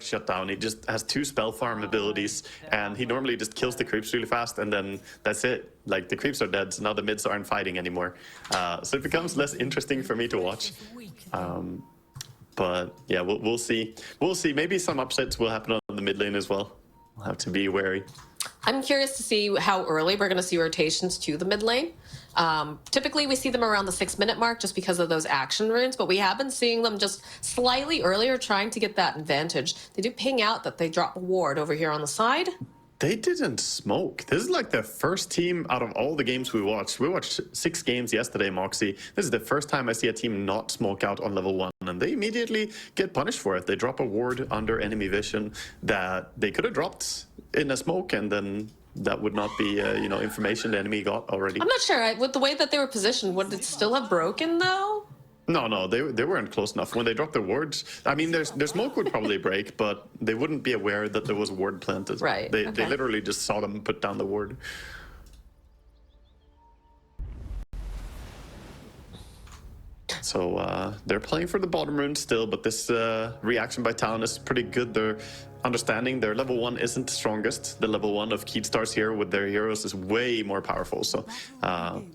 shut down. He just has 2 spell farm abilities, and he normally just kills the creeps really fast, and then that's it. Like, the creeps are dead, so now the mids aren't fighting anymore. So it becomes less interesting for me to watch. But yeah, we'll see. We'll see. Maybe some upsets will happen on the mid lane as well. We'll have to be wary. I'm curious to see how early we're going to see rotations to the mid lane. Typically, we see them around the 6-minute mark just because of those action runes, but we have been seeing them just slightly earlier trying to get that advantage. They do ping out that they drop a ward over here on the side. They didn't smoke. This is like the first team out of all the games we watched. We watched 6 games yesterday, Moxie. This is the first time I see a team not smoke out on level 1, and they immediately get punished for it. They drop a ward under enemy vision that they could have dropped in a smoke, and then that would not be, information the enemy got already. I'm not sure. With the way that they were positioned, would it still have broken, though? No, they weren't close enough. When they dropped the wards, I mean, their smoke would probably break, but they wouldn't be aware that there was a ward planted. Right. They literally just saw them put down the ward. So they're playing for the bottom rune still, but this reaction by Talon is pretty good. They're understanding their level 1 isn't the strongest. The level 1 of Keystars here with their heroes is way more powerful. So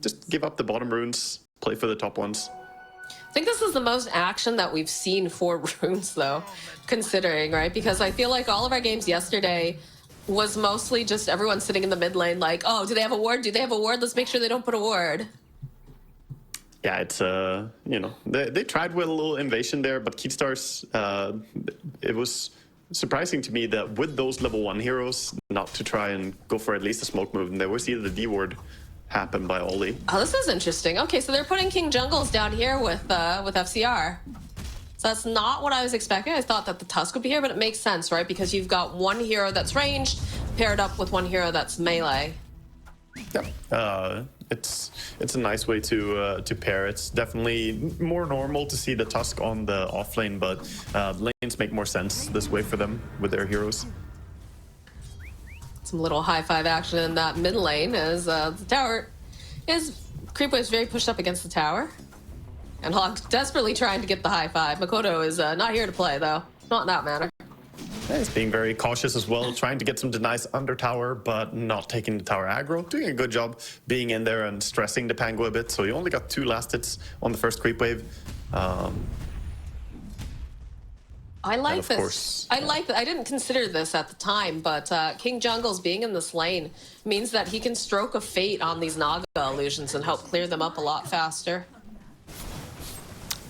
just give up the bottom runes, play for the top ones. I think this is the most action that we've seen for runes, though, considering, right? Because I feel like all of our games yesterday was mostly just everyone sitting in the mid lane like, oh, do they have a ward? Do they have a ward? Let's make sure they don't put a ward. Yeah, it's, they tried with a little invasion there, but Keystars, it was surprising to me that with those level 1 heroes, not to try and go for at least a smoke move, and they will see the D ward happen by Oli. Oh, this is interesting. Okay, so they're putting King Jungles down here with FCR. So that's not what I was expecting. I thought that the Tusk would be here, but it makes sense, right? Because you've got one hero that's ranged paired up with one hero that's melee. Yep. It's a nice way to pair. It's definitely more normal to see the Tusk on the off lane, but lanes make more sense this way for them with their heroes. Some little high five action in that mid lane as the tower is Creepwave very pushed up against the tower, and Hog desperately trying to get the high five. Makoto is not here to play though, not in that manner. He's being very cautious as well, trying to get some denies under tower, but not taking the tower aggro. Doing a good job being in there and stressing the Pango a bit. So he only got 2 last hits on the first creep wave. I like this. I like that. I didn't consider this at the time, but King Jungles being in this lane means that he can stroke a fate on these Naga illusions and help clear them up a lot faster.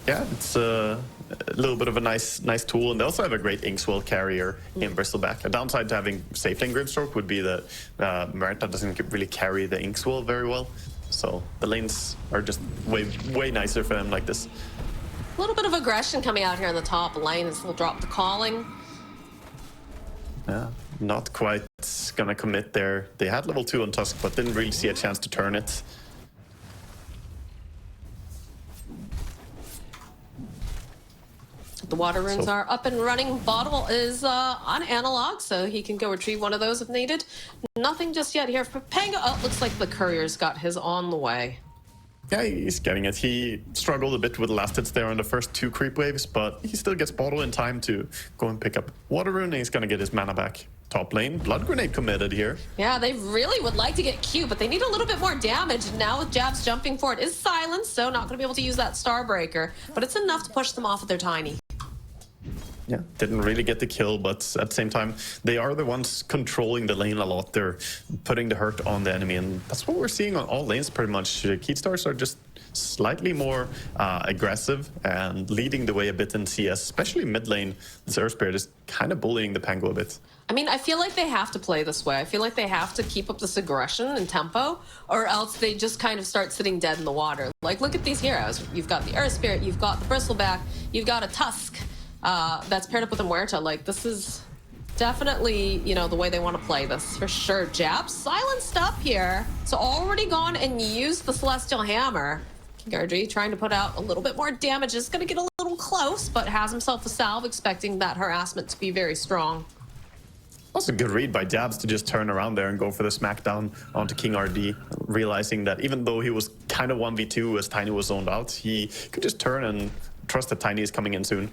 Yeah, it's a little bit of a nice tool, and they also have a great Inkswell carrier in Bristleback. A downside to having safe lane Grimstroke would be that Merita doesn't really carry the Inkswell very well, so the lanes are just way nicer for them like this. A little bit of aggression coming out here on the top lane as they'll drop the calling. Yeah, not quite gonna commit there. They had level 2 on Tusk, but didn't really see a chance to turn it. The water runes are up and running. Bottle is on analog, so he can go retrieve one of those if needed. Nothing just yet here for Pango. Oh, looks like the courier's got his on the way. Yeah, he's getting it. He struggled a bit with the last hits there on the first 2 creep waves, but he still gets Bottle in time to go and pick up Water Rune, and he's going to get his mana back. Top lane, Blood Grenade committed here. Yeah, they really would like to get Q, but they need a little bit more damage. And now with Jabs jumping for it is silenced, so not going to be able to use that Starbreaker. But it's enough to push them off with their Tiny. Yeah, didn't really get the kill, but at the same time, they are the ones controlling the lane a lot. They're putting the hurt on the enemy, and that's what we're seeing on all lanes pretty much. Keystars are just slightly more aggressive and leading the way a bit in CS, especially mid lane. This Earth Spirit is kind of bullying the Pango a bit. I mean, I feel like they have to play this way. I feel like they have to keep up this aggression and tempo, or else they just kind of start sitting dead in the water. Like, look at these heroes. You've got the Earth Spirit, you've got the Bristleback, you've got a Tusk. That's paired up with a Muerta. Like, this is definitely, the way they want to play this for sure. Jab silenced up here. So already gone and used the Celestial Hammer. Gardry trying to put out a little bit more damage. Is going to get a little close, but has himself a salve, expecting that harassment to be very strong. Also a good read by Jabs to just turn around there and go for the smackdown onto King RD, realizing that even though he was kind of 1v2 as Tiny was zoned out, he could just turn and trust that Tiny is coming in soon.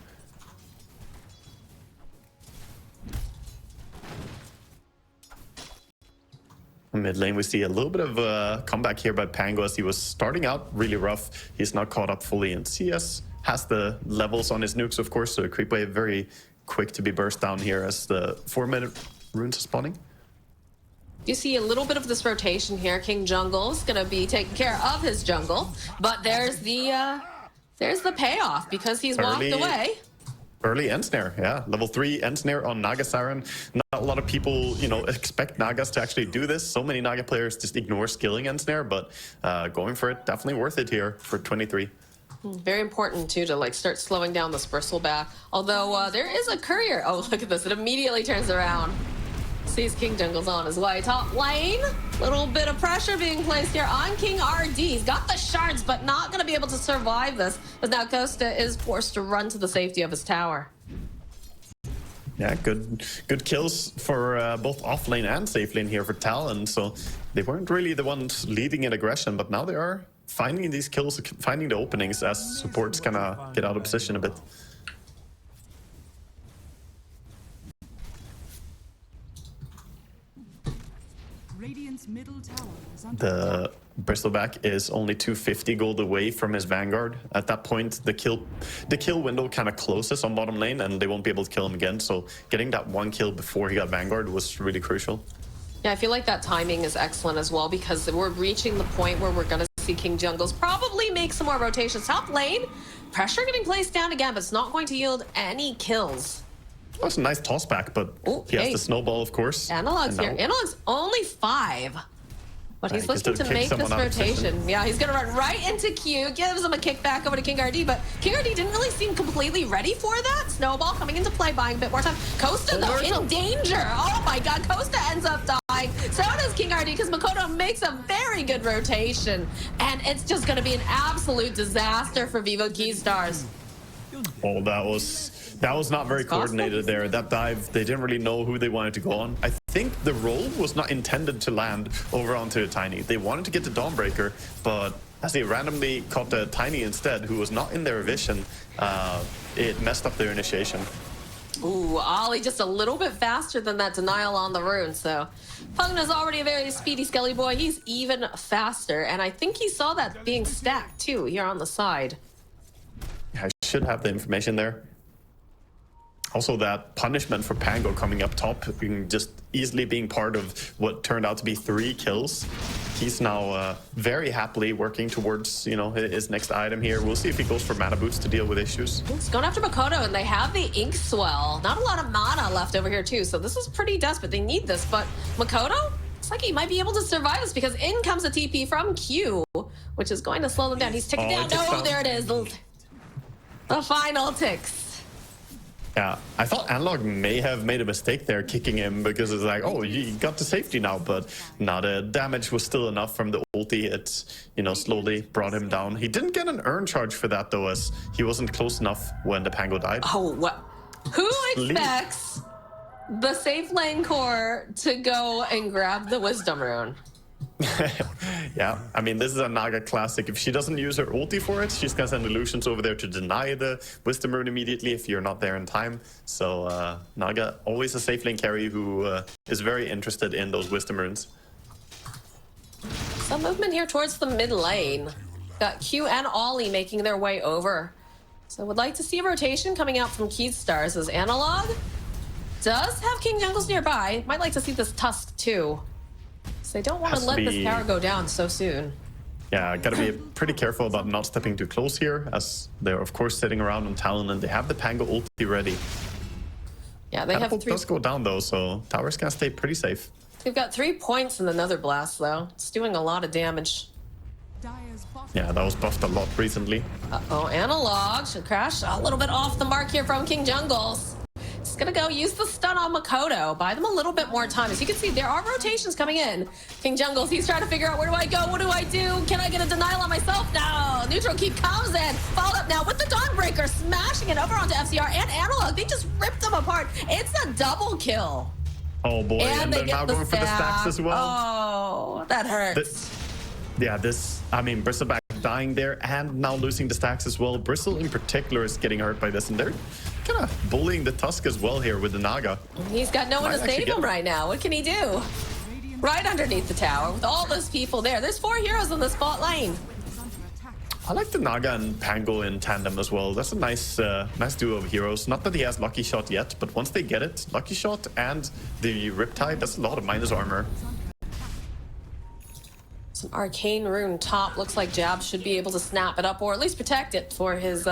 Mid lane, we see a little bit of a comeback here by Pango as he was starting out really rough. He's not caught up fully, and CS has the levels on his nukes, of course, so creep wave very quick to be burst down here as the 4-minute runes are spawning. You see a little bit of this rotation here. King Jungle's gonna be taking care of his jungle, but there's the payoff because he's walked away. Early end snare, yeah. Level 3 end snare on Naga Siren. Not a lot of people, expect Nagas to actually do this. So many Naga players just ignore skilling end snare, but going for it, definitely worth it here for 23. Very important, too, to start slowing down this bristleback. Although there is a courier. Oh, look at this. It immediately turns around. Sees King Jungle's on his way. Top lane. Little bit of pressure being placed here on King RD. He's got the shards, but not going to be able to survive this. But now Costa is forced to run to the safety of his tower. Yeah, good kills for both off lane and safe lane here for Talon. So they weren't really the ones leading in aggression, but now they are finding these kills, finding the openings as supports kind of get out of position a bit. Middle tower is the bristleback is only 250 gold away from his vanguard. At that point, the kill window kind of closes on bottom lane, and they won't be able to kill him again. So getting that one kill before he got vanguard was really crucial. Yeah, I feel like that timing is excellent as well because we're reaching the point where we're going to see King Jungles probably make some more rotations. Top lane, pressure getting placed down again, but it's not going to yield any kills. That was a nice toss back, but he has the snowball, of course. Analog's here. Analog's only 5. But he's looking to make this rotation. Yeah, he's going to run right into Q, gives him a kick back over to King RD, but King RD didn't really seem completely ready for that. Snowball coming into play, buying a bit more time. Costa, though, in danger. Oh my god, Costa ends up dying. So does King RD, because Makoto makes a very good rotation. And it's just going to be an absolute disaster for Vivo Keystars. Oh, that was not very coordinated there. That dive, they didn't really know who they wanted to go on. I think the roll was not intended to land over onto the Tiny. They wanted to get the Dawnbreaker, but as they randomly caught the Tiny instead, who was not in their vision, it messed up their initiation. Ooh, Ollie just a little bit faster than that denial on the rune, so Pugna's already a very speedy Skelly boy. He's even faster, and I think he saw that being stacked too here on the side. I should have the information there. Also, that punishment for Pango coming up top, just easily being part of what turned out to be 3 kills. He's now very happily working towards, his next item here. We'll see if he goes for mana boots to deal with issues. He's going after Makoto, and they have the Ink Swell. Not a lot of mana left over here, too, so this is pretty desperate. They need this, but Makoto, it's like he might be able to survive this because in comes a TP from Q, which is going to slow them down. He's ticking down. No, there it is. The final ticks. Yeah, I thought Analog may have made a mistake there kicking him because it's like, oh, you got to safety now, but no, the damage was still enough from the ulti. It, slowly brought him down. He didn't get an urn charge for that, though, as he wasn't close enough when the Pango died. Oh, what? Who expects the safe lane core to go and grab the Wisdom Rune? Yeah, I mean, this is a Naga classic. If she doesn't use her ulti for it, she's gonna send illusions over there to deny the Wisdom Rune immediately if you're not there in time. So Naga, always a safe lane carry who is very interested in those Wisdom Runes. Some movement here towards the mid lane. Got Q and Ollie making their way over. So would like to see a rotation coming out from Keystars as Analog does have King Jungles nearby. Might like to see this Tusk too. So they don't want to let this tower go down so soon. Yeah, gotta be pretty careful about not stepping too close here, as they're of course sitting around on Talon and they have the Pango ulti ready. Yeah, they have 3. Does go down though, so tower's gonna stay pretty safe. They've got 3 points in the Nether Blast though. It's doing a lot of damage. Yeah, that was buffed a lot recently. Uh-oh, Analog should crash a little bit off the mark here from King Jungles. He's gonna go use the stun on Makoto, buy them a little bit more time. As you can see, there are rotations coming in. King Jungles, he's trying to figure out, where do I go? What do I do? Can I get a denial on myself? No, neutral keep comes in. Followed up now with the Dawnbreaker, smashing it over onto FCR and Analog. They just ripped them apart. It's a double kill. Oh boy, and they're now going for the stacks as well. Oh, that hurts. I mean, Bristleback dying there and now losing the stacks as well. Bristle in particular is getting hurt by this, and they're kind of bullying the Tusk as well here with the Naga. He's got no one to save him right now. What can he do? right underneath the tower with all those people there. There's 4 heroes in the spot lane. I like the Naga and Pango in tandem as well. That's a nice nice duo of heroes. Not that he has Lucky Shot yet, but once they get it, Lucky Shot and the Riptide, that's a lot of minus armor. Some arcane rune top. Looks like Jab should be able to snap it up, or at least protect it for his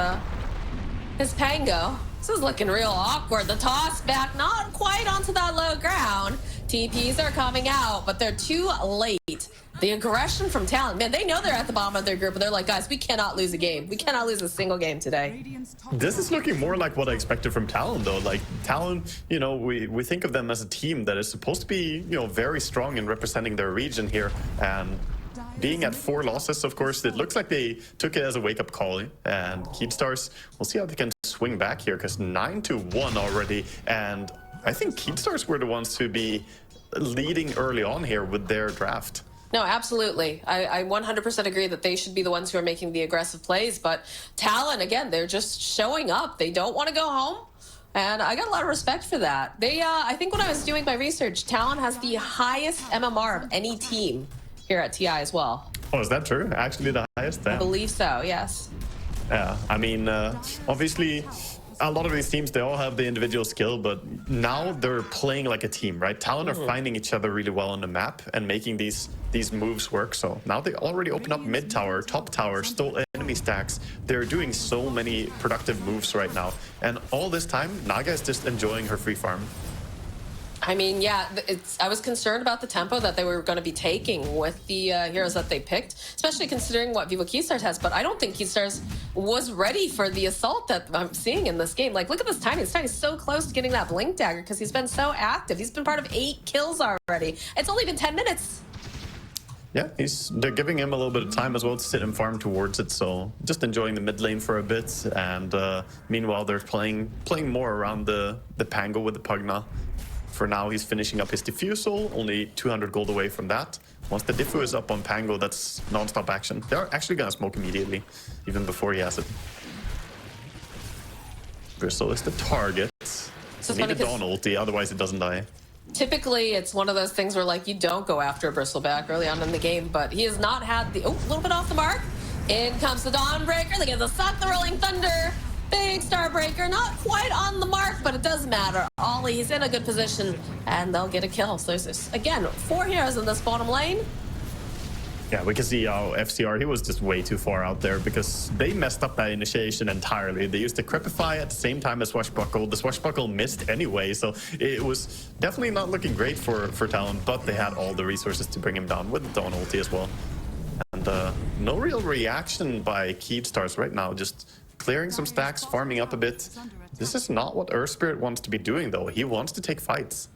Pango. This is looking real awkward. The toss back, not quite onto that low ground. TPs are coming out, but they're too late. The aggression from Talon, man, they know they're at the bottom of their group, and they're like, guys, we cannot lose a game. We cannot lose a single game today. This is looking more like what I expected from Talon, though. Like, Talon, you know, we think of them as a team that is supposed to be, you know, very strong in representing their region here. And being at 4 losses, of course, it looks like they took it as a wake-up call. And Keepstars, we'll see how they can swing back here, because 9-1 already. And I think Keepstars were the ones to be leading early on here with their draft. No, absolutely. I 100% agree that they should be the ones who are making the aggressive plays. But Talon, again, they're just showing up. They don't want to go home. And I got a lot of respect for that. They, I think when I was doing my research, Talon has the highest MMR of any team here at TI as well. Oh, is that true? Actually the highest? I believe so, yes. Yeah, I mean, obviously, a lot of these teams, they all have the individual skill, but now they're playing like a team, right? Talon are finding each other really well on the map and making these moves work. So now they already open up mid tower, top tower, stole enemy stacks. They're doing so many productive moves right now. And all this time, Naga is just enjoying her free farm. I mean, yeah, I was concerned about the tempo that they were going to be taking with the heroes that they picked, especially considering what Vivo Keystars has. But I don't think Keystars was ready for the assault that I'm seeing in this game. Like, look at this Tiny. This Tiny's so close to getting that Blink Dagger because he's been so active. He's been part of 8 kills already. It's only been 10 minutes. Yeah, they're giving him a little bit of time as well to sit and farm towards it. So just enjoying the mid lane for a bit. And meanwhile, they're playing more around the Pango with the Pugna. For now, he's finishing up his Diffusal, only 200 gold away from that. Once the Diffu is up on Pango, that's non-stop action. They're actually going to smoke immediately, even before he has it. Bristle is the target. You need a Dawn ulti, otherwise it doesn't die. Typically, it's one of those things where, like, you don't go after a Bristleback early on in the game, but he has not had the... Oh, a little bit off the mark. In comes the Dawnbreaker. They get the suck, the Rolling Thunder. Big Starbreaker, not quite on the mark, but it doesn't matter. Ollie, he's in a good position, and they'll get a kill. So there's this, again, 4 heroes in this bottom lane. Yeah, we can see how FCR, he was just way too far out there because they messed up that initiation entirely. They used the Crepify at the same time as Swashbuckle. The Swashbuckle missed anyway, so it was definitely not looking great for Talon, but they had all the resources to bring him down with the Dawn ulti as well. And no real reaction by Keepstars right now, just clearing some stacks, farming up a bit. This is not what Earth Spirit wants to be doing, though. He wants to take fights.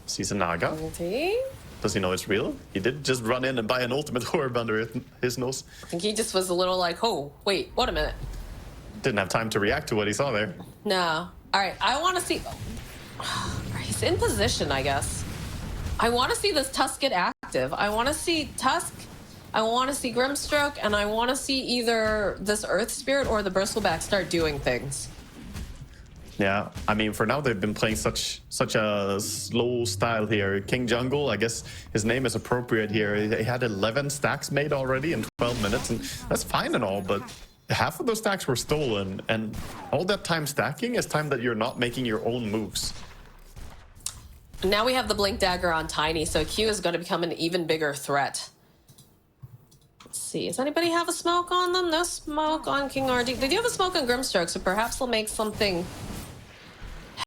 Sees a Naga. Ulti. Does he know it's real? He did just run in and buy an ultimate orb under his nose. I think he just was a little like, oh, wait, wait a minute. Didn't have time to react to what he saw there. No. All right, I want to see... He's in position, I guess. I want to see this Tusk get active. I want to see Tusk... I want to see Grimstroke, and I want to see either this Earth Spirit or the Bristleback start doing things. Yeah, I mean, for now they've been playing such a slow style here. King Jungle, I guess his name is appropriate here. He had 11 stacks made already in 12 minutes, and that's fine and all, but half of those stacks were stolen, and all that time stacking is time that you're not making your own moves. Now we have the Blink Dagger on Tiny, so Q is going to become an even bigger threat. Let's see, does anybody have a smoke on them? No smoke on King RD. They do have a smoke on Grimstroke, so perhaps they'll make something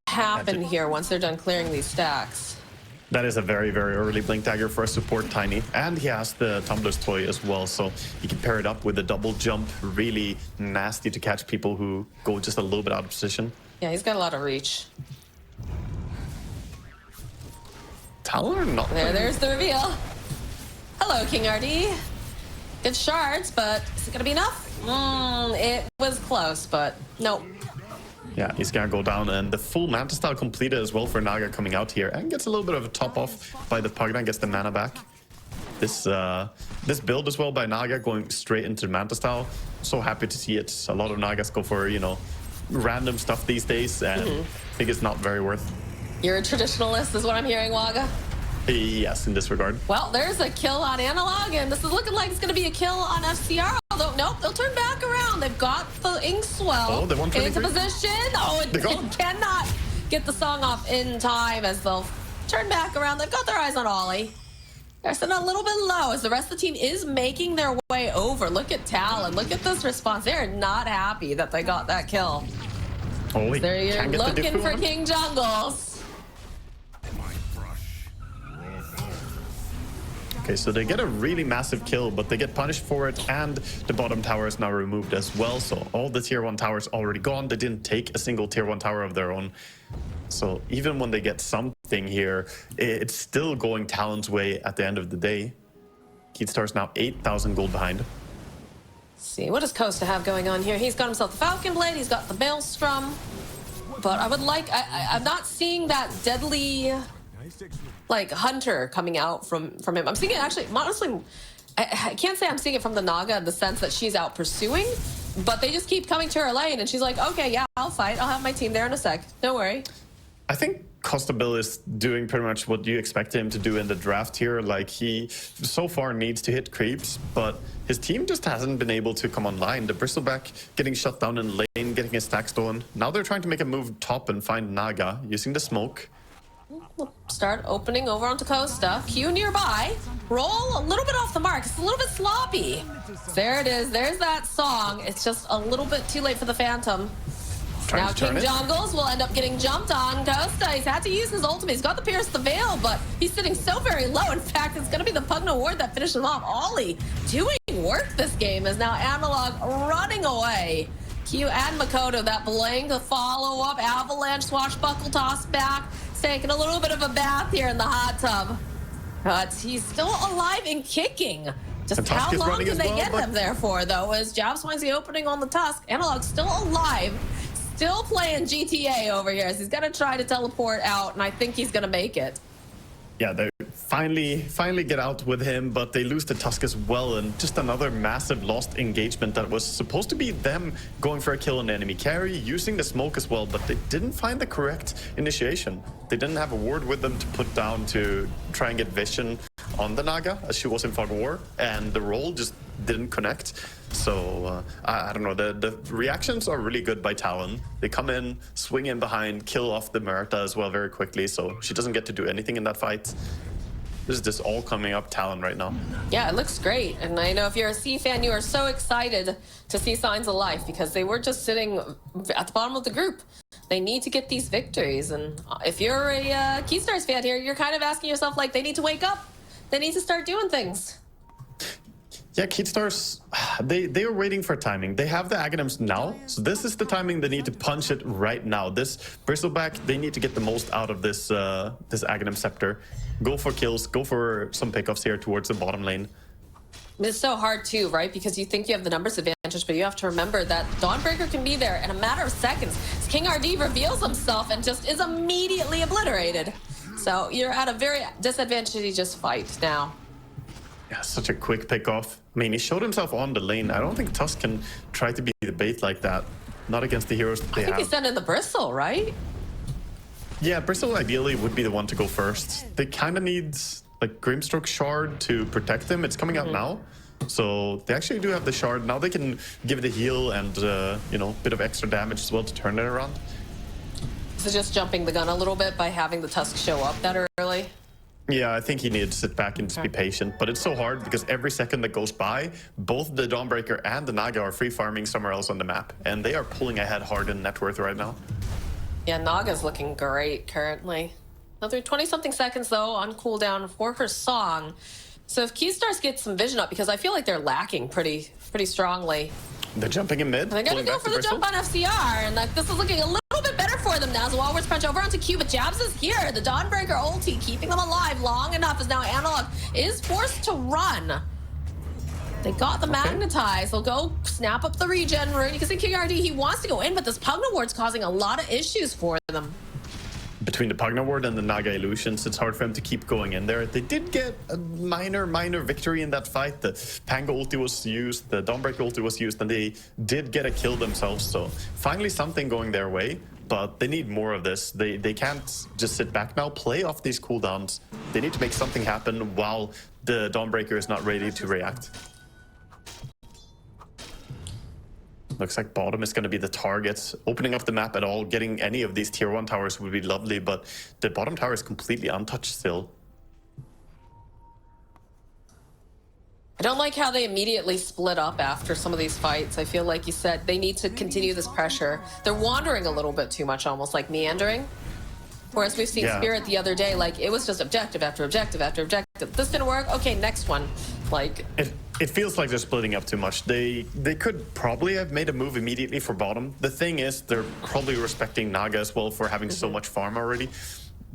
happen here once they're done clearing these stacks. That is a very, very early Blink Dagger for a support Tiny. And he has the Tumbler's Toy as well, so he can pair it up with a double jump. Really nasty to catch people who go just a little bit out of position. Yeah, he's got a lot of reach. Talon or not? There's the reveal. Hello, King RD. Good shards, but is it going to be enough? It was close, but nope. Yeah, he's gonna go down, and the full Manta style completed as well for Naga coming out here, and gets a little bit of a top off by the Pugna, gets the mana back. This build as well by Naga going straight into Manta style. So happy to see it. A lot of Nagas go for, you know, random stuff these days, and I think it's not very worth. You're a traditionalist, is what I'm hearing, Waga. Yes, in this regard. Well, there's a kill on Analog, and this is looking like it's going to be a kill on FCR. Although, nope, they'll turn back around. They've got the Inkswell into position. Oh, it cannot get the song off in time as they'll turn back around. They've got their eyes on Ollie. They're sitting a little bit low as the rest of the team is making their way over. Look at Talon. Look at this response. They're not happy that they got that kill. Oh, they're looking for King Jungles. Okay, so they get a really massive kill, but they get punished for it, and the bottom tower is now removed as well. So all the tier 1 towers already gone. They didn't take a single tier 1 tower of their own. So even when they get something here, it's still going Talon's way at the end of the day. Keatstar's now 8,000 gold behind. See, what does Costa have going on here? He's got himself the Falcon Blade, he's got the Maelstrom. But I would like, I'm not seeing that deadly, like, hunter coming out from him. I'm seeing it actually, honestly, I can't say I'm seeing it from the Naga in the sense that she's out pursuing, but they just keep coming to her lane and she's like, okay, yeah, I'll fight. I'll have my team there in a sec. Don't worry. I think Costa Bill is doing pretty much what you expect him to do in the draft here. Like, he so far needs to hit creeps, but his team just hasn't been able to come online. The Bristleback getting shut down in lane, getting his stack stolen. Now they're trying to make a move top and find Naga using the smoke. We'll start opening over onto Costa. Q nearby. Roll a little bit off the mark. It's a little bit sloppy. There it is. There's that song. It's just a little bit too late for the Phantom. Now King Jungles will end up getting jumped on. Costa, he's had to use his ultimate. He's got the Pierce the Veil, but he's sitting so very low. In fact, it's going to be the Pugna Ward that finishes him off. Ollie doing work this game is now Analog running away. Q and Makoto, that blank, the follow-up, avalanche, swashbuckle, toss back. Taking a little bit of a bath here in the hot tub. But he's still alive and kicking. Just how long can they get him there for, though, as Jabs finds the opening on the Tusk. Analog's still alive. Still playing GTA over here, so he's gonna try to teleport out, and I think he's gonna make it. Yeah, they finally get out with him, but they lose the Tusk as well, and just another massive lost engagement that was supposed to be them going for a kill on the enemy carry, using the smoke as well, but they didn't find the correct initiation. They didn't have a ward with them to put down to try and get vision on the Naga, as she was in Fog War, and the roll just didn't connect. So I don't know, the reactions are really good by Talon. They come in, swing in behind, kill off the Merta as well very quickly, so she doesn't get to do anything in that fight. This is just all coming up Talon right now. Yeah, it looks great. And I know if you're a C fan, you are so excited to see Signs of Life because they were just sitting at the bottom of the group. They need to get these victories. And if you're a Keystars fan here, you're kind of asking yourself, like, they need to wake up. They need to start doing things. Yeah, Keystars, they are waiting for timing. They have the Aghanims now, so this is the timing they need to punch it right now. This Bristleback, they need to get the most out of this this Aghanim Scepter. Go for kills, go for some pickoffs here towards the bottom lane. It's so hard too, right? Because you think you have the numbers advantage, but you have to remember that Dawnbreaker can be there in a matter of seconds. King RD reveals himself and just is immediately obliterated. So you're at a very disadvantageous fight now. Yeah, such a quick pick-off. I mean, he showed himself on the lane. I don't think Tusk can try to be the bait like that. Not against the heroes that they have. I think he sent in the Bristle, right? Yeah, Bristle ideally would be the one to go first. They kind of need, like, Grimstroke Shard to protect them. It's coming out now. So they actually do have the Shard. Now they can give it a heal and, you know, a bit of extra damage as well to turn it around. So just jumping the gun a little bit by having the Tusk show up that early? Yeah, I think he needed to sit back and just be patient. But it's so hard because every second that goes by, both the Dawnbreaker and the Naga are free farming somewhere else on the map. And they are pulling ahead hard in net worth right now. Yeah, Naga's looking great currently. Another 20-something seconds, though, on cooldown for her song. So if Keystars get some vision up, because I feel like they're lacking pretty strongly. They're jumping in mid. They're going to go for the jump on FCR. And like, this is looking a little bit better for them now. So Walwards punch over onto Q, but Jabs is here. The Dawnbreaker ulti keeping them alive long enough as now Analog is forced to run. They got the magnetize. They'll go snap up the regen rune. You can see King RD, he wants to go in, but this Pugna Ward's causing a lot of issues for them. Between the Pugna Ward and the Naga Illusions, it's hard for them to keep going in there. They did get a minor victory in that fight. The Pango ulti was used, the Dawnbreaker ulti was used, and they did get a kill themselves. So finally something going their way. but they need more of this. They can't just sit back now, play off these cooldowns. They need to make something happen while the Dawnbreaker is not ready to react. Looks like bottom is going to be the target. Opening up the map at all, getting any of these tier 1 towers would be lovely, but the bottom tower is completely untouched still. I don't like how they immediately split up after some of these fights. I feel like you said they need to continue this pressure. They're wandering a little bit too much, almost like meandering. Whereas we've seen Spirit the other day, like it was just objective after objective after objective. This didn't work. Okay, next one. Like it feels like they're splitting up too much. They could probably have made a move immediately for bottom. The thing is, they're probably respecting Naga as well for having so much farm already.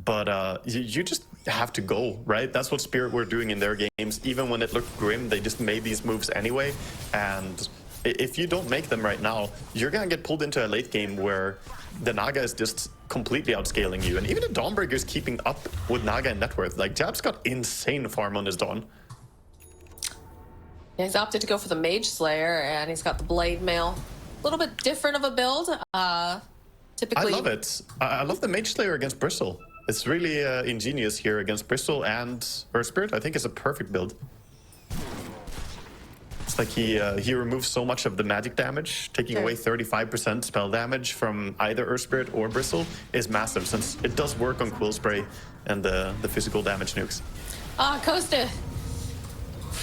But you just have to go, right? That's what Spirit were doing in their games. Even when it looked grim, they just made these moves anyway. And if you don't make them right now, you're going to get pulled into a late game where the Naga is just completely outscaling you. And even the Dawnbreaker is keeping up with Naga and net worth. Like, Jab's got insane farm on his Dawn. Yeah, he's opted to go for the Mage Slayer, and he's got the Blade Mail. A little bit different of a build. Typically, I love it. I love the Mage Slayer against Bristle. It's really ingenious here against Bristle and Earth Spirit. I think it's a perfect build. It's like he removes so much of the magic damage, taking away 35% spell damage from either Earth Spirit or Bristle is massive, since it does work on Quill Spray and the physical damage nukes. Costa.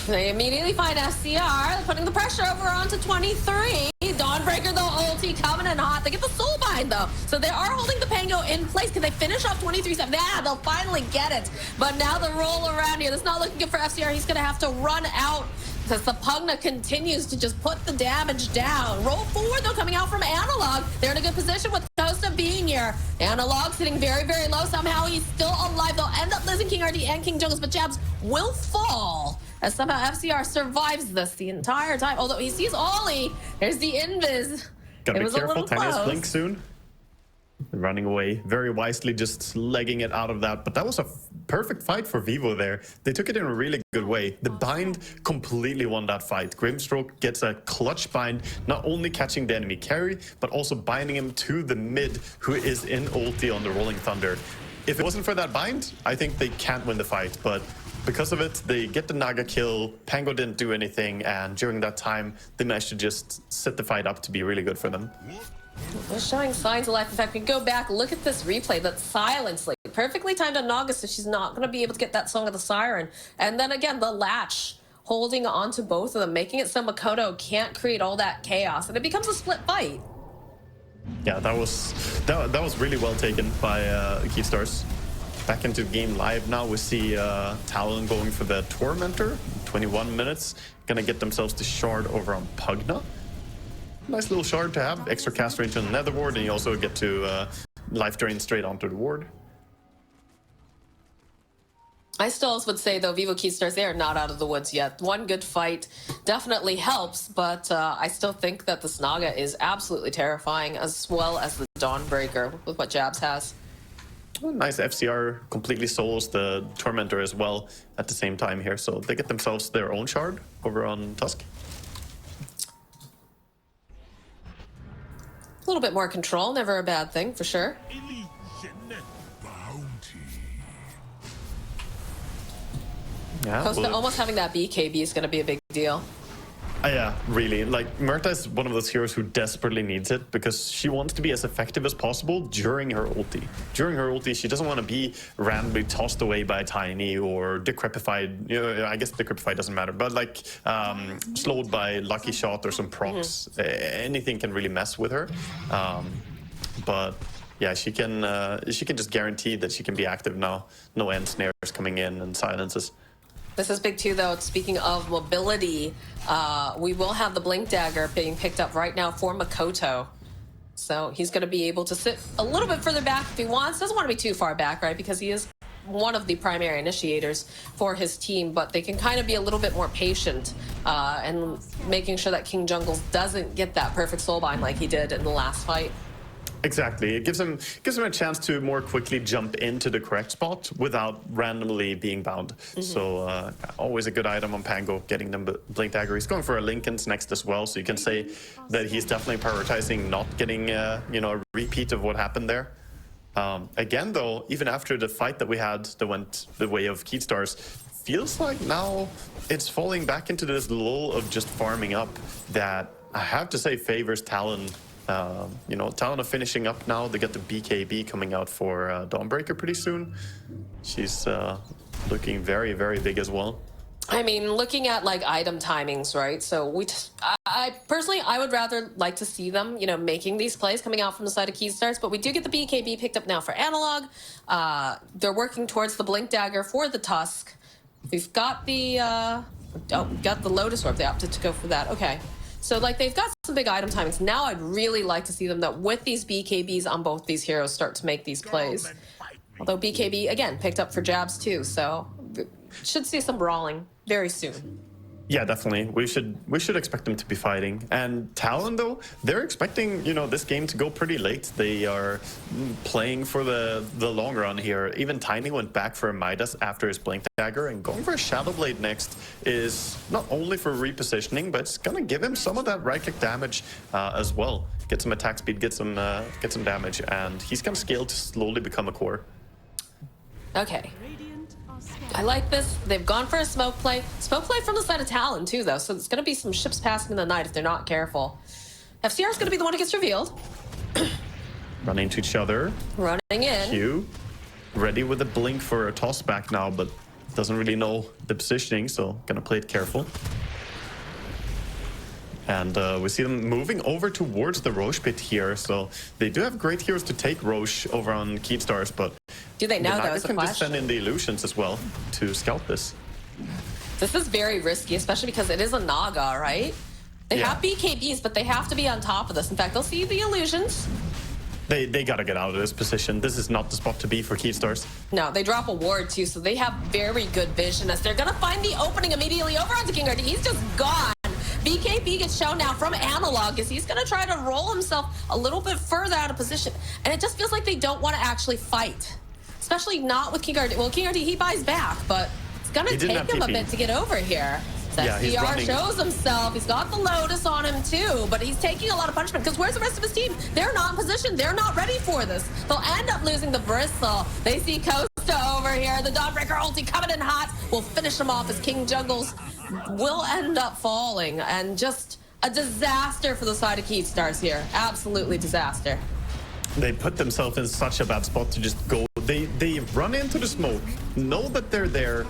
They immediately find FCR, putting the pressure over onto 23. Dawnbreaker, though, ulti coming in hot. They get the Soulbind, though. So they are holding the Pango in place. Can they finish off 23-7? Yeah, they'll finally get it. But now the roll around here, that's not looking good for FCR. He's going to have to run out because the Pugna continues to just put the damage down. Roll forward, though, coming out from Analog. They're in a good position with Costa being here. Analog sitting very, very low. Somehow he's still alive. They'll end up losing King RD and King Jungles, but Jabs will fall as somehow FCR survives this the entire time. Although he sees Ollie, there's the invis. Gotta be careful, Tanya's blink soon. Running away very wisely, just legging it out of that. But that was a perfect fight for Vivo there. They took it in a really good way. The bind completely won that fight. Grimstroke gets a clutch bind, not only catching the enemy carry, but also binding him to the mid, who is in ulti on the Rolling Thunder. If it wasn't for that bind, I think they can't win the fight. But because of it, they get the Naga kill. Pango didn't do anything, and during that time, they managed to just set the fight up to be really good for them. They're showing signs of life. In fact, we go back, look at this replay. That's silence, like perfectly timed on Naga, so she's not going to be able to get that Song of the Siren. And then again, the latch holding on to both of them, making it so Makoto can't create all that chaos, and it becomes a split fight. Yeah, that was really well taken by Keystars. Back into the game live now. We see Talon going for the Tormentor. 21 minutes. Gonna get themselves the shard over on Pugna. Nice little shard to have. Extra cast range on the Nether Ward, and you also get to life drain straight onto the ward. I still would say, though, Vivo Keystars, they are not out of the woods yet. One good fight definitely helps, but I still think that this Naga is absolutely terrifying, as well as the Dawnbreaker with what Jabs has. Nice FCR completely souls the Tormentor as well at the same time here, so they get themselves their own shard over on Tusk. A little bit more control, never a bad thing, for sure. Yeah, Costa almost having that BKB is going to be a big deal. Yeah, really. Like, Murta is one of those heroes who desperately needs it because she wants to be as effective as possible during her ulti. During her ulti, she doesn't want to be randomly tossed away by a Tiny or decrepified. You know, I guess decrepified doesn't matter, but like slowed by Lucky Shot or some procs. Anything can really mess with her. But yeah, she can just guarantee that she can be active now. No end snares coming in and silences. This is big too, though. Speaking of mobility, we will have the Blink Dagger being picked up right now for Makoto. So he's going to be able to sit a little bit further back if he wants. Doesn't want to be too far back, right? Because he is one of the primary initiators for his team, but they can kind of be a little bit more patient and making sure that King Jungles doesn't get that perfect soulbind like he did in the last fight. Exactly. It gives him a chance to more quickly jump into the correct spot without randomly being bound. So always a good item on Pango, getting them Blink Dagger. He's going for a Linken's next as well, so you can say that he's definitely prioritizing not getting you know, a repeat of what happened there. Again, though, even after the fight that we had that went the way of Keystars, feels like now it's falling back into this lull of just farming up that I have to say favors Talon. You know, Talon are finishing up now. They get the BKB coming out for Dawnbreaker pretty soon. She's looking very, very big as well. I mean, looking at like item timings, right? So I personally, I would rather like to see them, you know, making these plays coming out from the side of Keystars. But we do get the BKB picked up now for Analog. They're working towards the Blink Dagger for the Tusk. We've got the got the Lotus Orb. They opted to go for that. Okay. So, like, they've got some big item timings. Now I'd really like to see them that with these BKBs on both these heroes start to make these plays. Although BKB, again, picked up for jabs too. So, should see some brawling very soon. Yeah, definitely. We should expect them to be fighting. And Talon, though, they're expecting, you know, this game to go pretty late. They are playing for the long run here. Even Tiny went back for a Midas after his Blink Dagger, and going for a Shadow Blade next is not only for repositioning, but it's gonna give him some of that right click damage as well. Get some attack speed, get some damage, and he's gonna scale to slowly become a core. Okay. I like this. They've gone for a smoke play. Smoke play from the side of Talon, too, though. So it's going to be some ships passing in the night if they're not careful. FCR is going to be the one who gets revealed. Running into each other. Running in. Q. Ready with a blink for a toss back now, but doesn't really know the positioning, so going to play it careful. And we see them moving over towards the Roche pit here. So they do have great heroes to take Roche over on Keystars, but do they know that was the Naga can just send in the illusions as well to scout this. This is very risky, especially because it is a Naga, right? They have BKBs, but they have to be on top of this. In fact, they'll see the illusions. They gotta get out of this position. This is not the spot to be for Keystars. No, they drop a ward too, so they have very good vision as they're gonna find the opening immediately over onto King Artie. He's just gone. BKB gets shown now from Analog as he's going to try to roll himself a little bit further out of position. And it just feels like they don't want to actually fight. Especially not with King Artie. Well, King Artie, he buys back, but it's going to take him a bit to get over here. So SCR shows himself. He's got the Lotus on him too, but he's taking a lot of punishment because where's the rest of his team? They're not in position. They're not ready for this. They'll end up losing the Bristle. They see Costa over here. The Dawnbreaker ulti coming in hot. Will finish him off as King Juggles will end up falling, and just a disaster for the side of Keystars here. Absolutely disaster. They put themselves in such a bad spot to just go. They run into the smoke, know that they're there.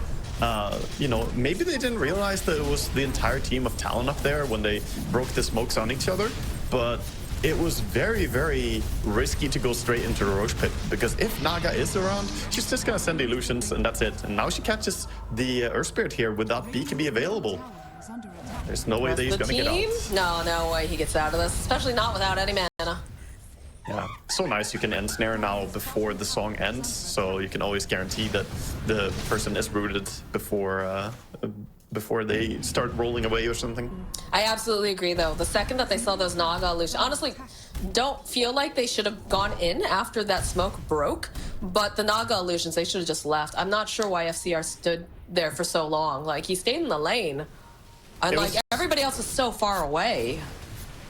You know, maybe they didn't realize that it was the entire team of Talon up there when they broke the smokes on each other, but it was very, very risky to go straight into the Roche pit, because if Naga is around, she's just gonna send illusions and that's it. And now she catches the Earth Spirit here without BKB available. There's no way that he's gonna get out. No way he gets out of this, especially not without any mana. Yeah, so nice you can end snare now before the song ends, so you can always guarantee that the person is rooted before they start rolling away or something. I absolutely agree, though. The second that they saw those Naga illusions, honestly, don't feel like they should have gone in after that smoke broke, but the Naga illusions, they should have just left. I'm not sure why FCR stood there for so long. Like, he stayed in the lane, and like everybody else is so far away.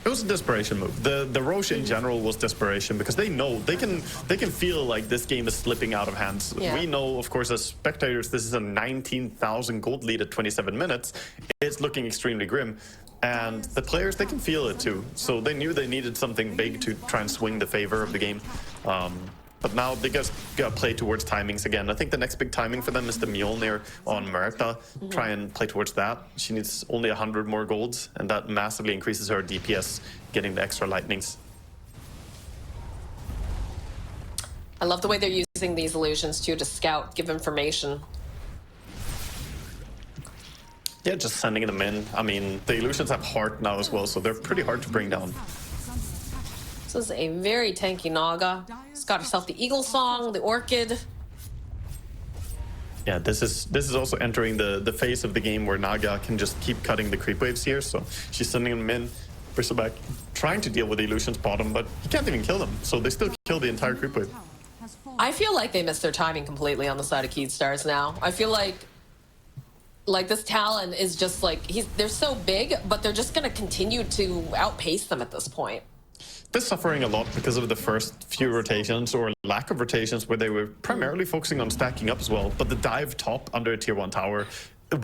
It was a desperation move. The Roche in general was desperation because they know they can feel like this game is slipping out of hands. Yeah. We know, of course, as spectators, this is a 19,000 gold lead at 27 minutes. It's looking extremely grim. And the players, they can feel it too. So they knew they needed something big to try and swing the favor of the game. But now they just got to play towards timings again. I think the next big timing for them is the Mjolnir on Merta. Try and play towards that. She needs only 100 more golds, and that massively increases her DPS, getting the extra lightnings. I love the way they're using these illusions too to scout, give information. Yeah, just sending them in. I mean, the illusions have heart now as well, so they're pretty hard to bring down. This is a very tanky Naga. It's got herself the Eagle Song, the Orchid. Yeah, this is also entering the phase of the game where Naga can just keep cutting the creep waves here. So she's sending them in. Bristleback trying to deal with the illusions bottom, but he can't even kill them. So they still kill the entire creep wave. I feel like they missed their timing completely on the side of Keystars now. I feel like this Talon is just like, they're so big, but they're just going to continue to outpace them at this point. They're suffering a lot because of the first few rotations or lack of rotations where they were primarily focusing on stacking up as well. But the dive top under a tier 1 tower,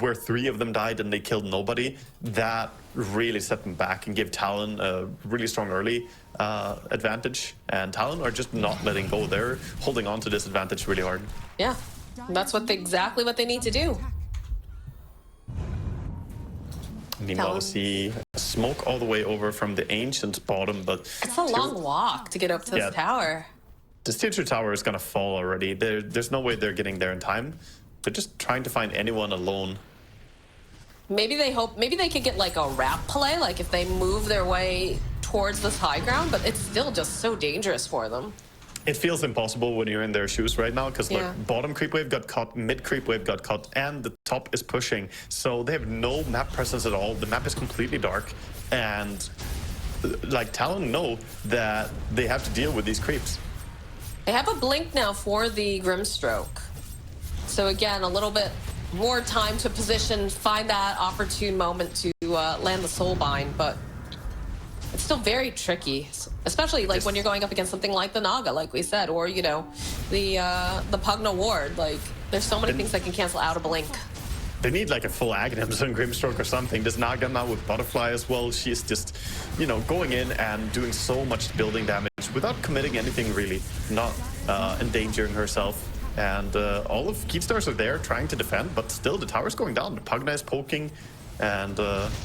where 3 of them died and they killed nobody, that really set them back and gave Talon a really strong early advantage. And Talon are just not letting go. They're holding on to this advantage really hard. Yeah, that's exactly what they need to do. Meanwhile, we see smoke all the way over from the Ancient's bottom, but... It's a long walk to get up to this tower. This tier 2 tower is going to fall already. There's no way they're getting there in time. They're just trying to find anyone alone. Maybe they could get like a wrap play, like if they move their way towards this high ground, but it's still just so dangerous for them. It feels impossible when you're in their shoes right now, because look, bottom creep wave got caught, mid creep wave got caught, and the top is pushing. So they have no map presence at all. The map is completely dark, and like Talon know that they have to deal with these creeps. They have a blink now for the Grimstroke. So again, a little bit more time to position, find that opportune moment to land the Soulbind, but it's still very tricky, especially like when you're going up against something like the Naga, like we said, or you know, the Pugna Ward. Like, there's so many things that can cancel out a blink. They need like a full Aghanims and Grimstroke or something. This Naga now with Butterfly as well, she's just, you know, going in and doing so much building damage without committing anything really, not endangering herself. And all of Keystars are there trying to defend, but still the tower's going down. The Pugna is poking, and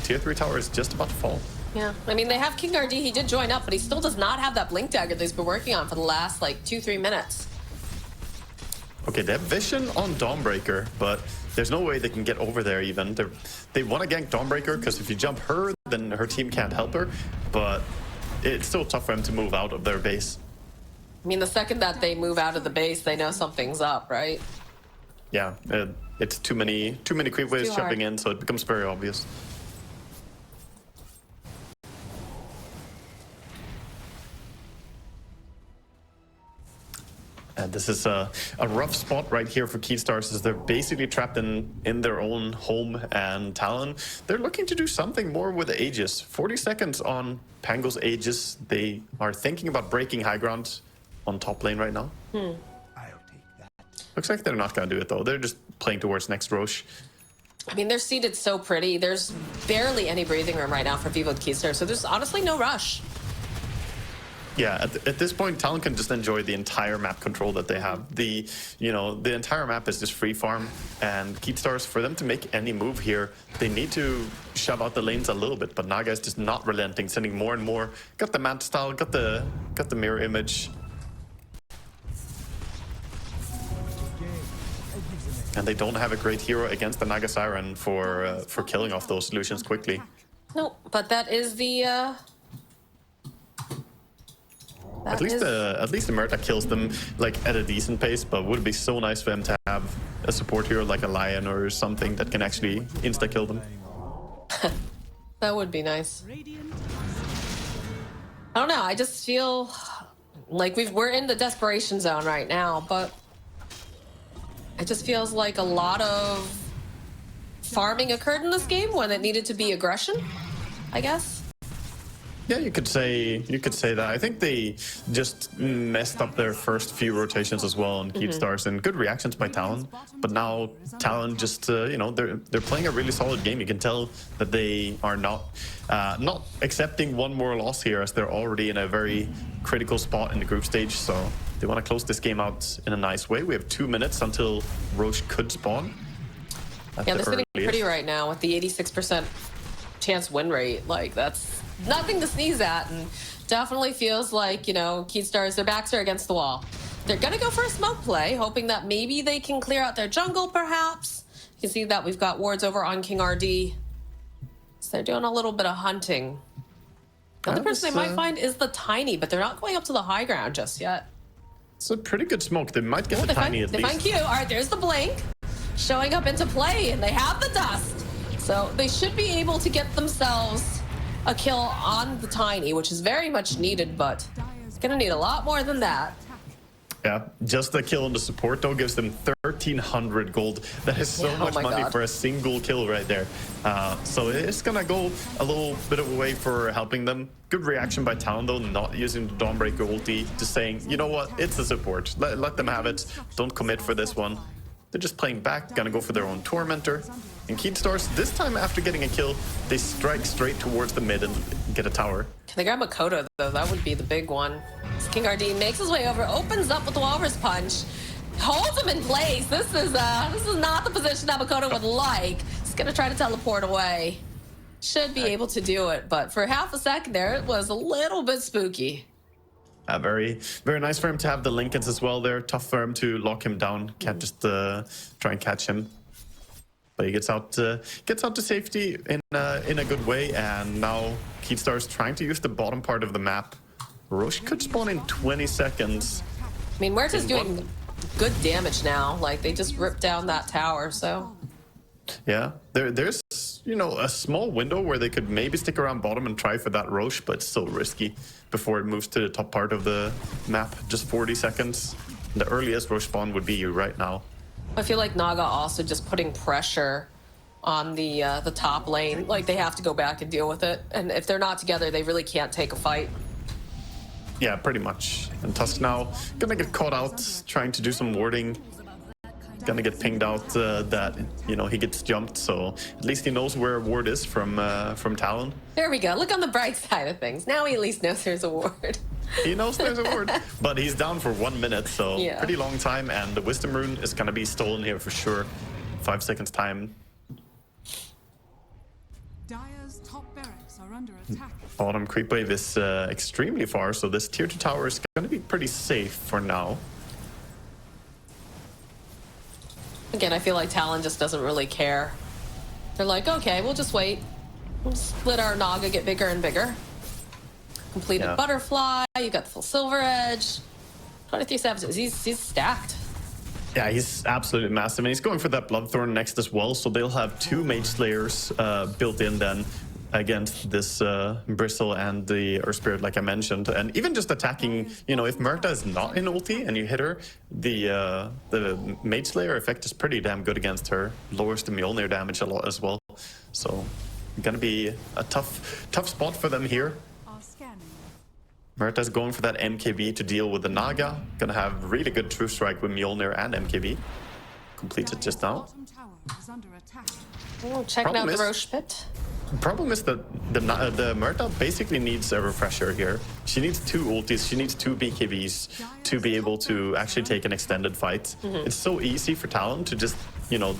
tier 3 tower is just about to fall. Yeah, I mean, they have King RD. He did join up, but he still does not have that Blink Dagger that he's been working on for the last, like, 2-3 minutes. Okay, they have vision on Dawnbreaker, but there's no way they can get over there even. They want to gank Dawnbreaker, because if you jump her, then her team can't help her, but it's still tough for them to move out of their base. I mean, the second that they move out of the base, they know something's up, right? Yeah, it's too many creep waves jumping in, so it becomes very obvious. And this is a rough spot right here for Keystars, as they're basically trapped in their own home, and Talon, they're looking to do something more with the Aegis. 40 seconds on Pango's Aegis. They are thinking about breaking high ground on top lane right now. I'll take that. Looks like they're not going to do it, though. They're just playing towards next Roche. I mean, they're seated so pretty. There's barely any breathing room right now for Vivo Keystars, so there's honestly no rush. Yeah, at this point, Talon can just enjoy the entire map control that they have. The entire map is just free farm, and Keystars, for them to make any move here, they need to shove out the lanes a little bit. But Naga is just not relenting, sending more and more. Got the Manta style, got the mirror image, and they don't have a great hero against the Naga Siren for killing off those solutions quickly. No, but that is the. At least the Murta kills them like at a decent pace, but would it be so nice for them to have a support hero like a Lion or something that can actually insta-kill them. That would be nice. I don't know, I just feel like we're in the desperation zone right now, but it just feels like a lot of farming occurred in this game when it needed to be aggression, I guess. Yeah, you could say that. I think they just messed up their first few rotations as well on Keystars, and good reactions by Talon. But now Talon just, they're playing a really solid game. You can tell that they are not accepting one more loss here, as they're already in a very critical spot in the group stage. So they want to close this game out in a nice way. We have 2 minutes until Roche could spawn. Yeah, they're sitting pretty right now with the 86% chance win rate. Like, that's nothing to sneeze at, and definitely feels like, Keystars, their backs are against the wall. They're gonna go for a smoke play, hoping that maybe they can clear out their jungle, perhaps. You can see that we've got wards over on King RD. So they're doing a little bit of hunting. The other person they might find is the Tiny, but they're not going up to the high ground just yet. It's a pretty good smoke. They might get the Tiny at least. They find Q. All right, there's the blink showing up into play, and they have the dust. So they should be able to get themselves a kill on the Tiny, which is very much needed, but it's gonna need a lot more than that. Yeah, just the kill on the support though gives them 1,300 gold. That is so much money for a single kill right there. So it's gonna go a little bit of a way for helping them. Good reaction by Talon though, not using the Dawnbreaker ulti, just saying, you know what, it's a support. Let them have it. Don't commit for this one. They're just playing back, gonna go for their own Tormentor. And Keystars, this time after getting a kill, they strike straight towards the mid and get a tower. Can they grab Makoto though? That would be the big one. King Ardeen makes his way over, opens up with the Walrus Punch, holds him in place. This is not the position that Makoto would like. He's gonna try to teleport away. Should be able to do it, but for half a second there, it was a little bit spooky. Very, very nice for him to have the Lincolns as well there. Tough for him to lock him down. Can't just try and catch him. But he gets out to safety in a good way. And now Keystars trying to use the bottom part of the map. Rosh could spawn in 20 seconds. I mean, Muerta's doing good damage now. Like, they just ripped down that tower, so... Yeah, there's, you know, a small window where they could maybe stick around bottom and try for that Rosh, but it's so risky before it moves to the top part of the map. Just 40 seconds. The earliest Rosh spawn would be right now. I feel like Naga also just putting pressure on the top lane. Like, they have to go back and deal with it. And if they're not together, they really can't take a fight. Yeah, pretty much. And Tusk now gonna get caught out, trying to do some warding. Gonna get pinged out that, you know, he gets jumped, so at least he knows where a ward is from Talon. There we go. Look on the bright side of things. Now he at least knows there's a ward. He knows there's a ward, but he's down for 1 minute, so yeah. Pretty long time, and the Wisdom Rune is gonna be stolen here for sure. 5 seconds time. Dire's top barracks are under attack. Bottom creep wave is extremely far, so this tier 2 tower is gonna be pretty safe for now. Again, I feel like Talon just doesn't really care. They're like, okay, we'll just wait. We'll just let our Naga get bigger and bigger. Completed Butterfly, you got the full Silver Edge. 23 Savages, he's stacked. Yeah, he's absolutely massive, and he's going for that Bloodthorn next as well, so they'll have 2 Mage Slayers built in then against this Bristle and the Earth Spirit, like I mentioned. And even just attacking, you know, if Murta is not in ulti and you hit her, the Mage Slayer effect is pretty damn good against her. Lowers the Mjolnir damage a lot as well. So, gonna be a tough spot for them here. Murta's going for that MKB to deal with the Naga. Gonna have really good True Strike with Mjolnir and MKB. Completed just now. Checking out the Rosh pit. Problem is that the Murta basically needs a refresher here. She needs 2 ultis, she needs 2 BKBs to be able to actually take an extended fight. It's so easy for Talon to just, you know,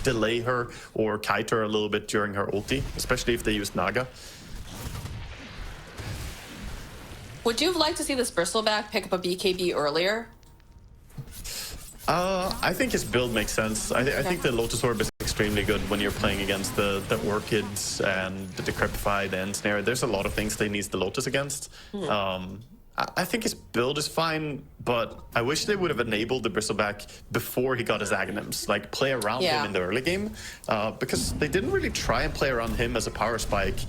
delay her or kite her a little bit during her ulti, especially if they use Naga. Would you have liked to see this Bristleback pick up a BKB earlier? I think his build makes sense. I think the Lotus Orb is extremely good when you're playing against the Orchids and the Decrepified and Snare. There's a lot of things they need the Lotus against. I think his build is fine, but I wish they would have enabled the Bristleback before he got his Aghanims. Like, play around him in the early game, because they didn't really try and play around him as a power spike.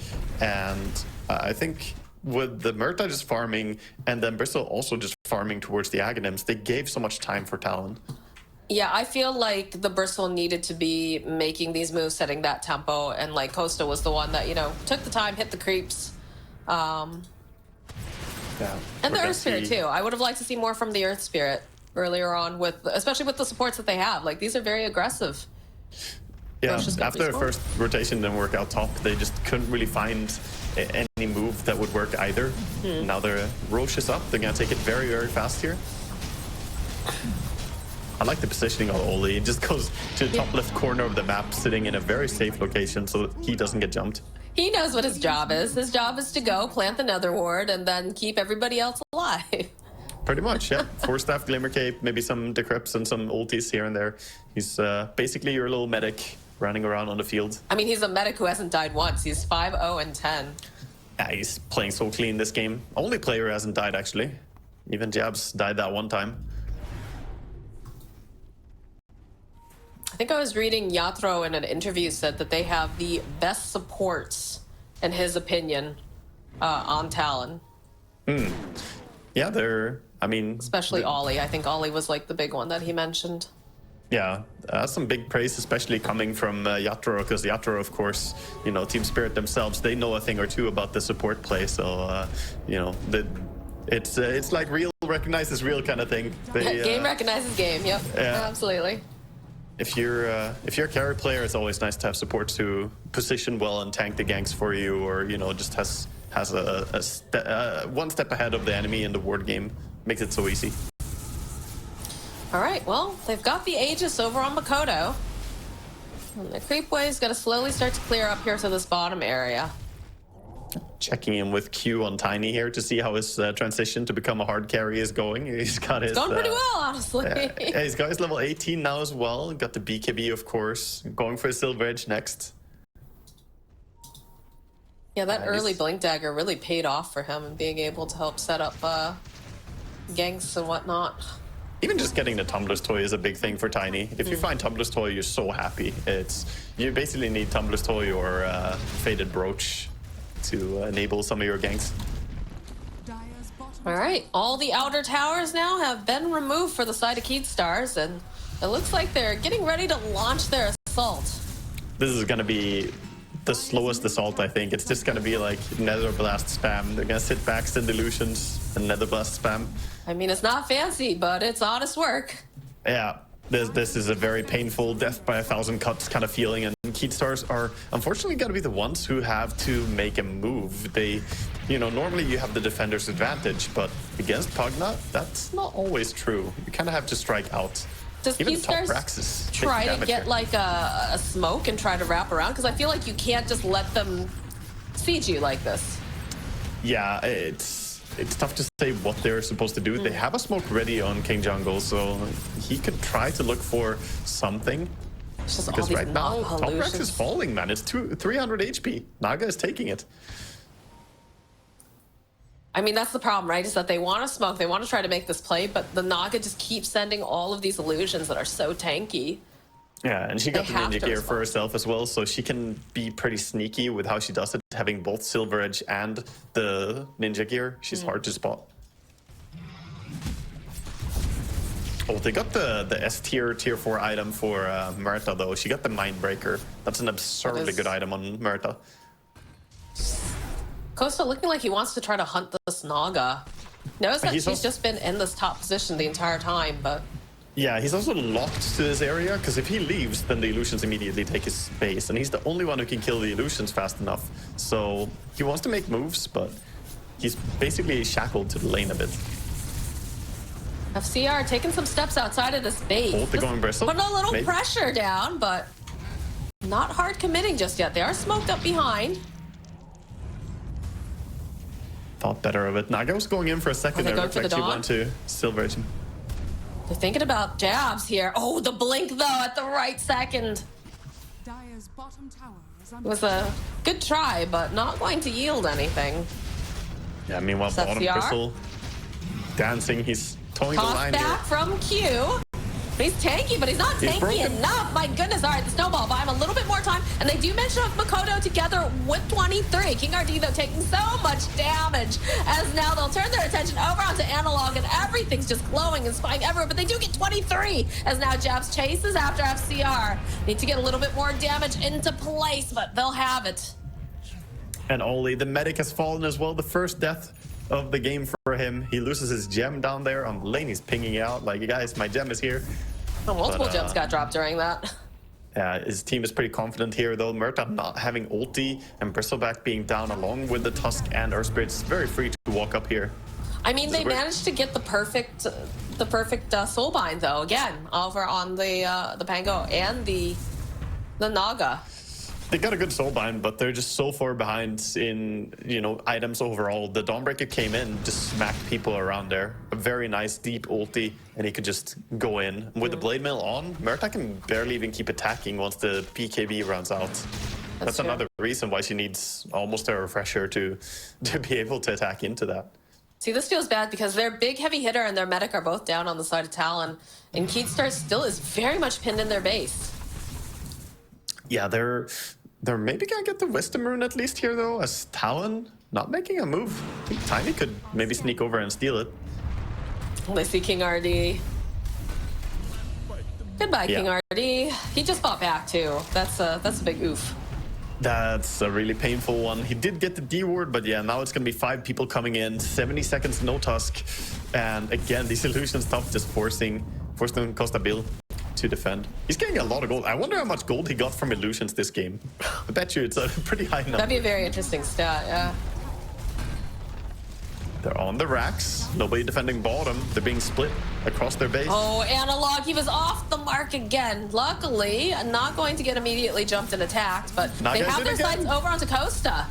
And I think with the Murta just farming and then Bristle also just farming towards the Aghanims, they gave so much time for Talon. Yeah, I feel like the Bristle needed to be making these moves, setting that tempo, and like Costa was the one that, you know, took the time, hit the creeps. Yeah, and the Earth Spirit too. I would have liked to see more from the Earth Spirit earlier on, with especially with the supports that they have. Like, these are very aggressive. Yeah, after the first rotation didn't work out top, they just couldn't really find any move that would work either. Now their Rosh is up. They're going to take it very, very fast here. I like the positioning of Oli. It just goes to the top left corner of the map, sitting in a very safe location so that he doesn't get jumped. He knows what his job is. His job is to go plant the Nether Ward and then keep everybody else alive. Pretty much, yeah. 4 staff, Glimmer Cape, maybe some Decrypts and some ultis here and there. He's basically your little medic running around on the field. I mean, he's a medic who hasn't died once. He's 5-0-10. Yeah, he's playing so clean this game. Only player who hasn't died, actually. Even Jabs died that one time. I think I was reading Yatro in an interview said that they have the best supports in his opinion, on Talon. Yeah, they're, I mean... Especially Ollie. I think Ollie was like the big one that he mentioned. Yeah, some big praise, especially coming from Yatoro, because Yatoro, of course, you know, Team Spirit themselves, they know a thing or two about the support play. So, you know, it's like real recognizes real kind of thing. Game recognizes game. Yep. Yeah. Absolutely. If you're a carry player, it's always nice to have support to position well and tank the ganks for you, or you know, just has one step ahead of the enemy in the ward game. Makes it so easy. All right, well, they've got the Aegis over on Makoto. And the creep wave's got to slowly start to clear up here to this bottom area. Checking in with Q on Tiny here to see how his transition to become a hard carry is going. He's got his... It's going pretty well, honestly. Yeah, he's got his level 18 now as well. Got the BKB, of course. Going for a Silver Edge next. Yeah, that early Blink Dagger really paid off for him and being able to help set up ganks and whatnot. Even just getting the Tumbler's Toy is a big thing for Tiny. If you find Tumbler's Toy, you're so happy. You basically need Tumbler's Toy or Faded Brooch to enable some of your ganks. All right, all the outer towers now have been removed for the side of Keystars, and it looks like they're getting ready to launch their assault. This is going to be the slowest assault, I think. It's just going to be like Nether Blast spam. They're going to sit back, send illusions, and Nether Blast spam. I mean, it's not fancy, but it's honest work. Yeah, this is a very painful death by 1,000 cuts kind of feeling, and Keystars are unfortunately going to be the ones who have to make a move. They, you know, normally you have the defender's advantage, but against Pugna, that's not always true. You kind of have to strike out. Does Even Keystars try to get like a smoke and try to wrap around? Because I feel like you can't just let them siege you like this. Yeah, it's tough to say what they're supposed to do. They have a smoke ready on King Jungle, so he could try to look for something. It's just because all right these now, Top Rex illusions. is falling, man. It's 300 HP. Naga is taking it. I mean, that's the problem, right? Is that they want to smoke, they want to try to make this play, but the Naga just keeps sending all of these illusions that are so tanky. Yeah, and she got the have ninja to gear respond. for herself as well, so she can be pretty sneaky with how she does it, having both Silver Edge and the ninja gear. She's hard to spot. Oh, they got the S tier 4 item for Murta though. She got the Mindbreaker. That's an absurdly good item on Murta. Costa looking like he wants to try to hunt this Naga. Knows that He's she's just been in this top position the entire time, but... Yeah, he's also locked to this area, because if he leaves, then the illusions immediately take his space, and he's the only one who can kill the illusions fast enough. So he wants to make moves, but he's basically shackled to the lane a bit. FCR taking some steps outside of this base. Both the going bristle. Putting a little Maybe. pressure down, but not hard committing just yet. They are smoked up behind. Thought better of it. Naga was going in for a second there. going Looked for like the she dawn? went to Silver Edge. They're thinking about jabs here. Oh, the blink, though, at the right second. Dire's bottom tower is It under was a good try, but not going to yield anything. Yeah, meanwhile, Is that bottom CR? bristle dancing. He's towing the Toss line back here. from Q. He's tanky, but he's not He's tanky broken. enough. My goodness. All right, the snowball buy him a little bit more time. And they do mention Makoto together with 23. King RD, though, taking so much damage as now they'll turn their attention over onto Analog, and everything's just glowing and spying everywhere. But they do get 23 as now Jabs chases after FCR. Need to get a little bit more damage into place, but they'll have it. And Oli, the medic has fallen as well. The first death of the game for him. He loses his gem down there on the lane. He's pinging out like, guys, my gem is here. Multiple gems got dropped during that. Yeah, his team is pretty confident here, though. Murta not having ulti and Bristleback being down along with the Tusk and Earth Spirit. It's very free to walk up here. I mean, This they is weird. managed to get the perfect soulbind, though. Again, over on the Pango and the Naga. They got a good soulbind, but they're just so far behind in, you know, items overall. The Dawnbreaker came in, just smacked people around there. A very nice deep ulti, and he could just go in. With the Blade Mail on, Murta can barely even keep attacking once the PKB runs out. That's true. another reason why she needs almost a refresher to be able to attack into that. See, this feels bad because their big heavy hitter and their medic are both down on the side of Talon, and Keatstar still is very much pinned in their base. Yeah, They're maybe gonna get the Wisdom Rune at least here, though, as Talon not making a move. I think Tiny could maybe sneak over and steal it. They see King RD. Goodbye, King RD. He just fought back, too. That's a big oof. That's a really painful one. He did get the D ward, but yeah, now it's going to be 5 people coming in. 70 seconds, no Tusk. And again, these illusion stuff just forcing Costa Bill to defend. He's getting a lot of gold. I wonder how much gold he got from illusions this game. I bet you it's a pretty high number. That'd be a very interesting stat, yeah. They're on the racks. Nobody defending bottom. They're being split across their base. Oh, Analog, he was off the mark again. Luckily, not going to get immediately jumped and attacked, but they have their sights over onto Costa.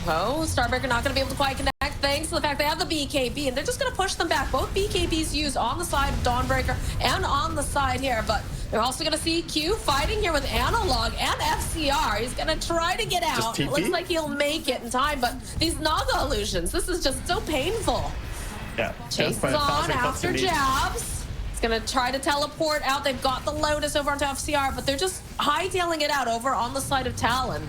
Oh, Starbreaker not going to be able to quite connect thanks to the fact they have the BKB, and they're just going to push them back. Both BKBs used on the side of Dawnbreaker and on the side here, but they're also going to see Q fighting here with Analog and FCR. He's going to try to get out. It looks like he'll make it in time, but these Naga illusions, this is just so painful. Yeah. Chases on after jabs. He's going to try to teleport out. They've got the Lotus over onto FCR, but they're just hightailing it out over on the side of Talon.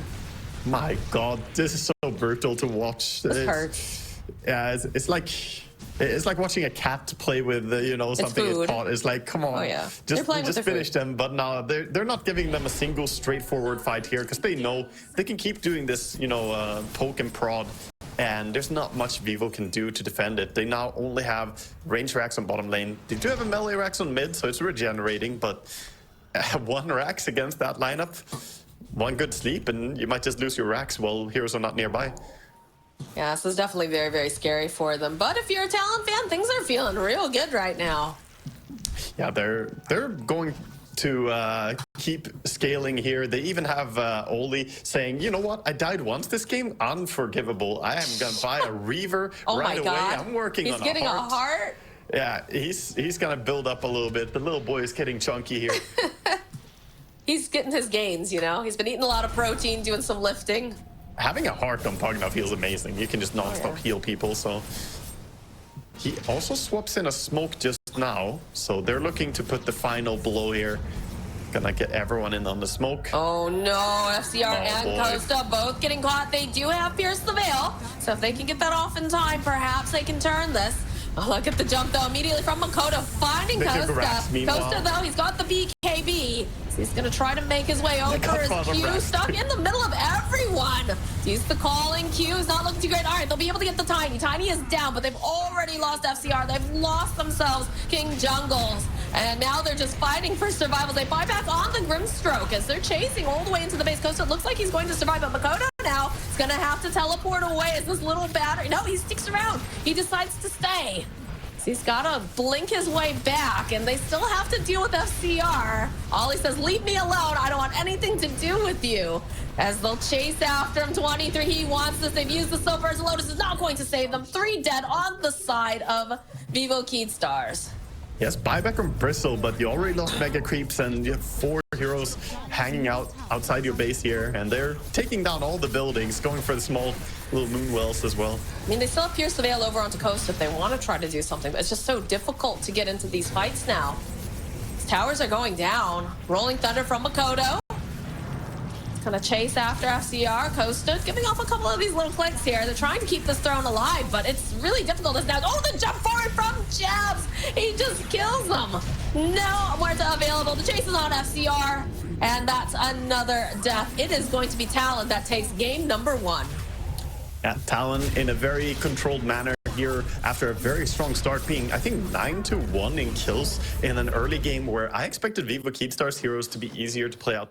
My God, this is so brutal to watch. This hurts. Yeah, it's like watching a cat play with you know, something it's caught. It's like, come on, just finish them. But now they're not giving them a single straightforward fight here because they know they can keep doing this, you know, poke and prod, and there's not much Vivo can do to defend it. They now only have range racks on bottom lane. They do have a melee racks on mid, so it's regenerating, but 1 racks against that lineup. 1 good sleep and you might just lose your racks while heroes are not nearby. Yeah, this is definitely very, very scary for them. But if you're a Talon fan, things are feeling real good right now. Yeah, they're going to keep scaling here. They even have Oli saying, you know what, I died once this game, unforgivable. I am going to buy a Reaver right away. I'm working on a heart. He's getting a heart? Yeah, he's going to build up a little bit. The little boy is getting chunky here. He's getting his gains, you know? He's been eating a lot of protein, doing some lifting. Having a heart on Pugna feels amazing. You can just non-stop heal people, so... He also swaps in a smoke just now, so they're looking to put the final blow here. Gonna get everyone in on the smoke. Oh no, FCR and Costa both getting caught. They do have Pierce the Veil, so if they can get that off in time, perhaps they can turn this. Oh, look at the jump, though, immediately from Makoto, finding Costa. Costa, though, he's got the BKB. So he's going to try to make his way over. His Q stuck in the middle of everyone. He's the calling. Q is not looking too great. All right, they'll be able to get the Tiny. Tiny is down, but they've already lost FCR. They've lost themselves King Jungles. And now they're just fighting for survival. They buy back on the Grimstroke as they're chasing all the way into the base. Costa looks like he's going to survive, but Makoto now is going to have to teleport away as this little battery. No, he sticks around. He decides to stay. So he's got to blink his way back, and they still have to deal with FCR. Ollie says, leave me alone. I don't want anything to do with you. As they'll chase after him. 23, he wants this. They've used the Silvers. Lotus is not going to save them. 3 dead on the side of Vivo Keystars. Yes, buyback on Bristle, but you already lost Mega Creeps, and you have 4 heroes hanging out outside your base here, and they're taking down all the buildings, going for the small little moon wells as well. I mean, they still have Pierce the Veil over onto Coast if they want to try to do something, but it's just so difficult to get into these fights now. These towers are going down. Rolling Thunder from Makoto. Gonna chase after FCR. Costa giving off a couple of these little clicks here. They're trying to keep this throne alive, but it's really difficult as now. Oh, the jump forward from Jabs! He just kills them. No Muerta available. The chase is on FCR, and that's another death. It is going to be Talon that takes game number 1. Yeah, Talon in a very controlled manner here after a very strong start, being I think 9-1 in kills in an early game where I expected Vivo Keystars heroes to be easier to play out there.